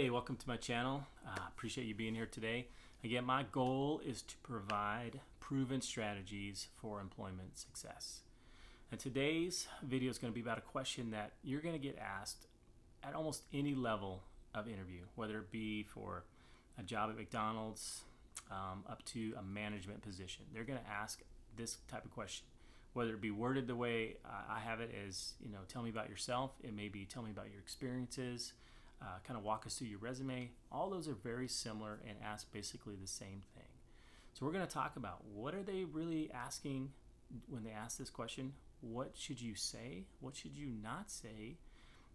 Hey, welcome to my channel. Appreciate you being here today. Again, my goal is to provide proven strategies for employment success. And today's video is going to be about a question that you're going to get asked at almost any level of interview, whether it be for a job at McDonald's up to a management position. They're going to ask this type of question, whether it be worded the way I have it as, tell me about yourself. It may be tell me about your experiences. Kind of walk us through your resume. All those are very similar and ask basically the same thing. So we're going to talk about what are they really asking when they ask this question. What should you say? What should you not say?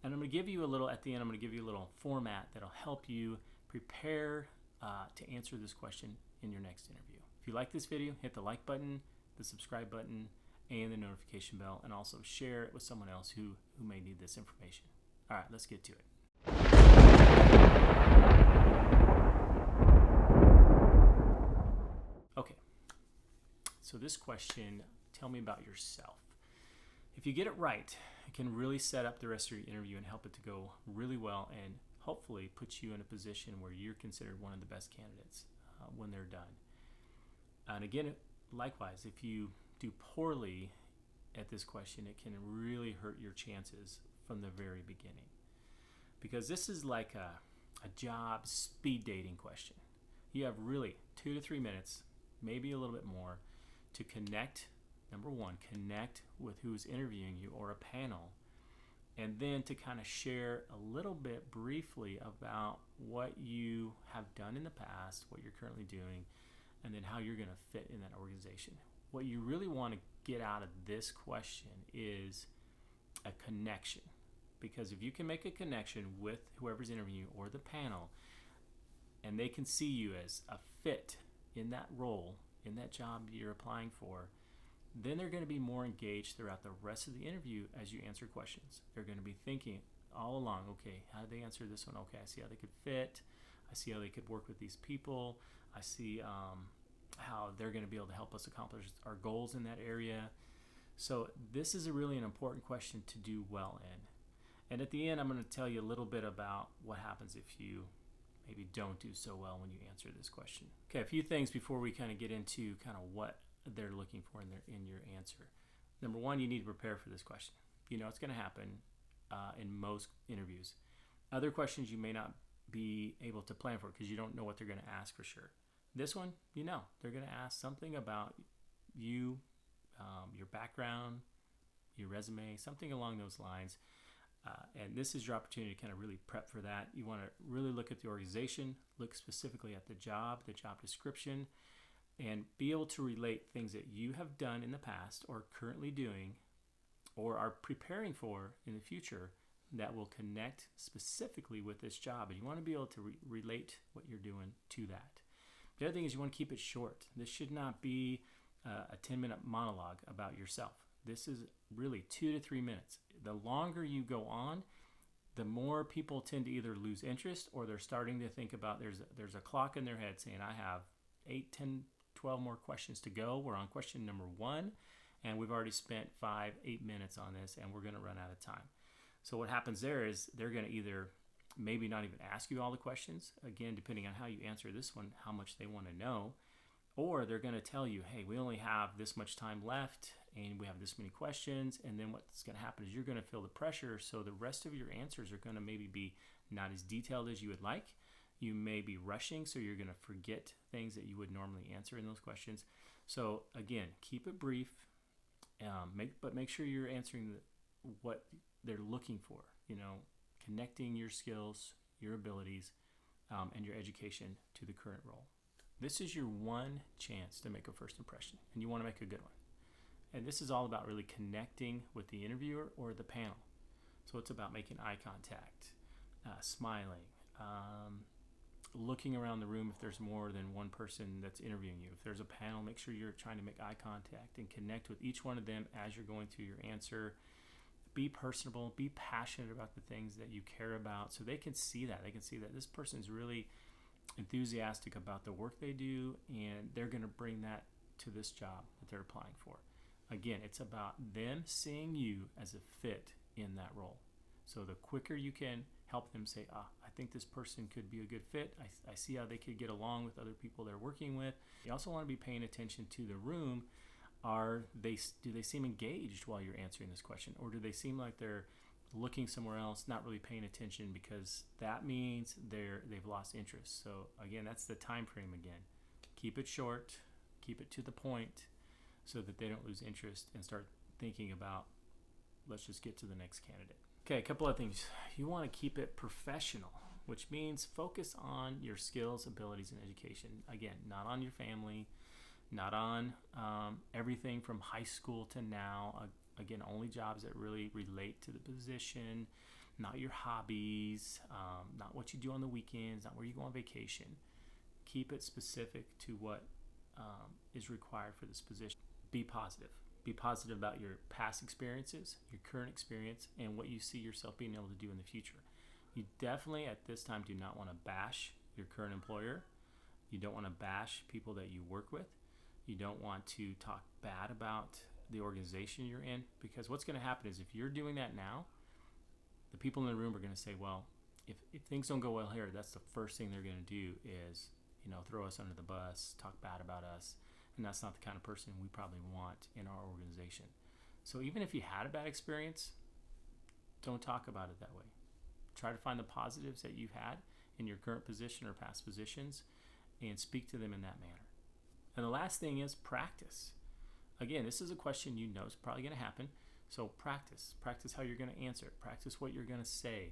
And I'm going to give you at the end, I'm going to give you a little format that'll help you prepare to answer this question in your next interview. If you like this video, hit the like button, the subscribe button, and the notification bell, and also share it with someone else who may need this information. All right, let's get to it. Okay, so this question, tell me about yourself. If you get it right, it can really set up the rest of your interview and help it to go really well and hopefully put you in a position where you're considered one of the best candidates when they're done. And again, likewise, if you do poorly at this question, it can really hurt your chances from the very beginning. Because this is like a job speed dating question. You have really 2 to 3 minutes, maybe a little bit more, to connect. Number one, connect with who's interviewing you or a panel, and then to kind of share a little bit briefly about what you have done in the past, what you're currently doing, and then how you're going to fit in that organization. What you really want to get out of this question is a connection. Because if you can make a connection with whoever's interviewing you or the panel, and they can see you as a fit in that role, in that job you're applying for, then they're going to be more engaged throughout the rest of the interview as you answer questions. They're going to be thinking all along, okay, how did they answer this one? Okay, I see how they could fit. I see how they could work with these people. I see how they're going to be able to help us accomplish our goals in that area. So this is really an important question to do well in. And at the end, I'm going to tell you a little bit about what happens if you maybe don't do so well when you answer this question. Okay, a few things before we kind of get into kind of what they're looking for in your answer. Number one, you need to prepare for this question. You know it's going to happen in most interviews. Other questions you may not be able to plan for because you don't know what they're going to ask for sure. This one, they're going to ask something about you, your background, your resume, something along those lines. And this is your opportunity to kind of really prep for that. You want to really look at the organization, look specifically at the job description, and be able to relate things that you have done in the past or currently doing or are preparing for in the future that will connect specifically with this job. And you want to be able to relate what you're doing to that. The other thing is you want to keep it short. This should not be a 10-minute monologue about yourself. This is really 2 to 3 minutes. The longer you go on, the more people tend to either lose interest or they're starting to think about there's a clock in their head saying, I have 8, 10, 12 more questions to go. We're on question number 1, and we've already spent 5, 8 minutes on this, and we're going to run out of time. So what happens there is they're going to either maybe not even ask you all the questions, again, depending on how you answer this one, how much they want to know, or they're going to tell you, hey, we only have this much time left and we have this many questions, and then what's going to happen is you're going to feel the pressure, so the rest of your answers are going to maybe be not as detailed as you would like. You may be rushing, so you're going to forget things that you would normally answer in those questions. So again, keep it brief, but make sure you're answering what they're looking for, connecting your skills, your abilities, and your education to the current role. This is your one chance to make a first impression, and you want to make a good one. And this is all about really connecting with the interviewer or the panel. So it's about making eye contact, smiling, looking around the room if there's more than one person that's interviewing you. If there's a panel, make sure you're trying to make eye contact and connect with each one of them as you're going through your answer. Be personable, be passionate about the things that you care about so they can see that. They can see that this person is really enthusiastic about the work they do, and they're going to bring that to this job that they're applying for. Again, it's about them seeing you as a fit in that role. So the quicker you can help them say, I think this person could be a good fit. I see how they could get along with other people they're working with. You also want to be paying attention to the room. Do they seem engaged while you're answering this question, or do they seem like they're looking somewhere else, not really paying attention, because that means they've lost interest. So again, that's the time frame again. Keep it short, keep it to the point, so that they don't lose interest and start thinking about, let's just get to the next candidate. Okay, a couple of things. You want to keep it professional, which means focus on your skills, abilities, and education. Again, not on your family, not on everything from high school to now. Again, only jobs that really relate to the position, not your hobbies, not what you do on the weekends, not where you go on vacation. Keep it specific to what is required for this position. Be positive. Be positive about your past experiences, your current experience, and what you see yourself being able to do in the future. You definitely at this time do not want to bash your current employer. You don't want to bash people that you work with. You don't want to talk bad about the organization you're in, because what's going to happen is if you're doing that now, the people in the room are going to say, well, if things don't go well here, that's the first thing they're going to do is, throw us under the bus, talk bad about us, and that's not the kind of person we probably want in our organization. So even if you had a bad experience, don't talk about it that way. Try to find the positives that you've had in your current position or past positions and speak to them in that manner. And the last thing is practice. Again, this is a question you know is probably going to happen. So practice. Practice how you're going to answer it. Practice what you're going to say.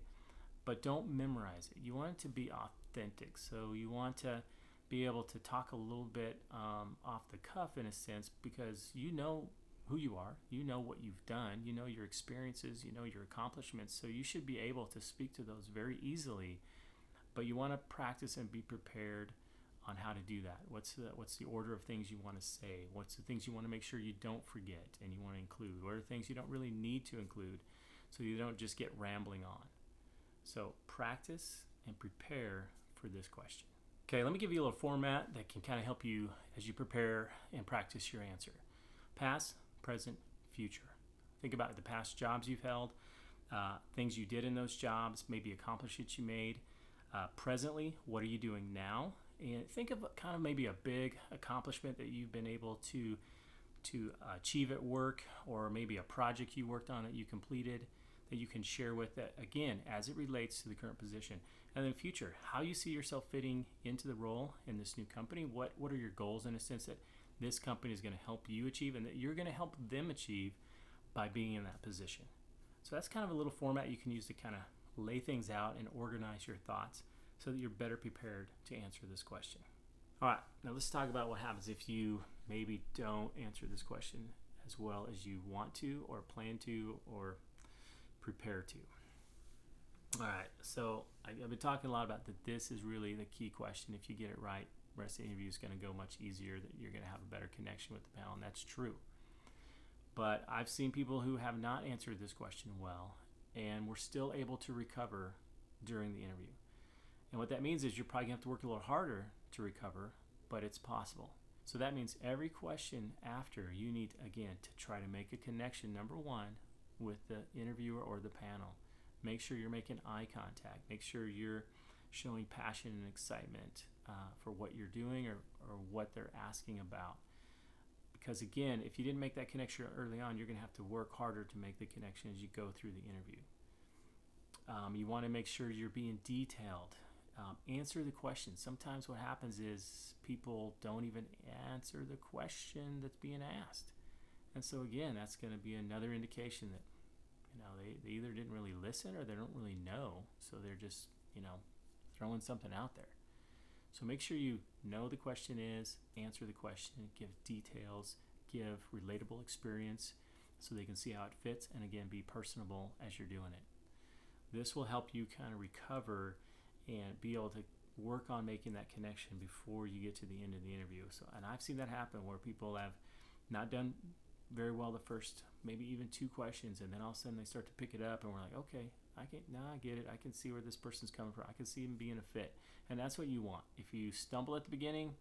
But don't memorize it. You want it to be authentic. So you want to be able to talk a little bit off the cuff in a sense, because you know who you are. You know what you've done. You know your experiences. You know your accomplishments. So you should be able to speak to those very easily. But you want to practice and be prepared on how to do that. What's the order of things you want to say? What's the things you want to make sure you don't forget and you want to include? What are things you don't really need to include so you don't just get rambling on? So practice and prepare for this question. Okay, let me give you a little format that can kind of help you as you prepare and practice your answer. Past, present, future. Think about the past jobs you've held, things you did in those jobs, maybe accomplishments you made. Presently, what are you doing now? And think of kind of maybe a big accomplishment that you've been able to achieve at work, or maybe a project you worked on that you completed that you can share with that, again, as it relates to the current position. And then future, how you see yourself fitting into the role in this new company. What are your goals in a sense that this company is going to help you achieve and that you're going to help them achieve by being in that position. So that's kind of a little format you can use to kind of lay things out and organize your thoughts so that you're better prepared to answer this question. All right, now let's talk about what happens if you maybe don't answer this question as well as you want to, or plan to, or prepare to. All right, so I've been talking a lot about that this is really the key question. If you get it right, the rest of the interview is going to go much easier, that you're going to have a better connection with the panel, and that's true. But I've seen people who have not answered this question well, and were still able to recover during the interview. And what that means is you're probably going to have to work a little harder to recover, but it's possible. So that means every question after, you need, again, to try to make a connection, number one, with the interviewer or the panel. Make sure you're making eye contact. Make sure you're showing passion and excitement for what you're doing or what they're asking about. Because again, if you didn't make that connection early on, you're going to have to work harder to make the connection as you go through the interview. You want to make sure you're being detailed. Answer the question. Sometimes what happens is people don't even answer the question that's being asked. And so again, that's going to be another indication that they either didn't really listen or they don't really know. So they're just, throwing something out there. So make sure you know the question is, answer the question, give details, give relatable experience so they can see how it fits, and again, be personable as you're doing it. This will help you kind of recover and be able to work on making that connection before you get to the end of the interview. So, and I've seen that happen where people have not done very well the first, maybe even 2 questions, and then all of a sudden they start to pick it up, and we're like, okay, I get it. I can see where this person's coming from. I can see them being a fit, and that's what you want. If you stumble at the beginning,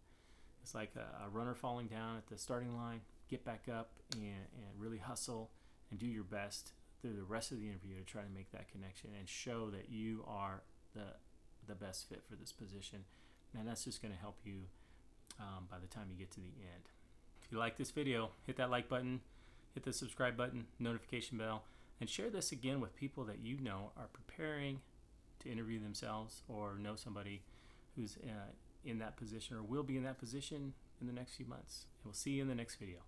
it's like a runner falling down at the starting line. Get back up and really hustle and do your best through the rest of the interview to try to make that connection and show that you are the best fit for this position. And that's just going to help you by the time you get to the end. If you like this video, hit that like button, hit the subscribe button, notification bell, and share this again with people that you know are preparing to interview themselves or know somebody who's in that position or will be in that position in the next few months. And we'll see you in the next video.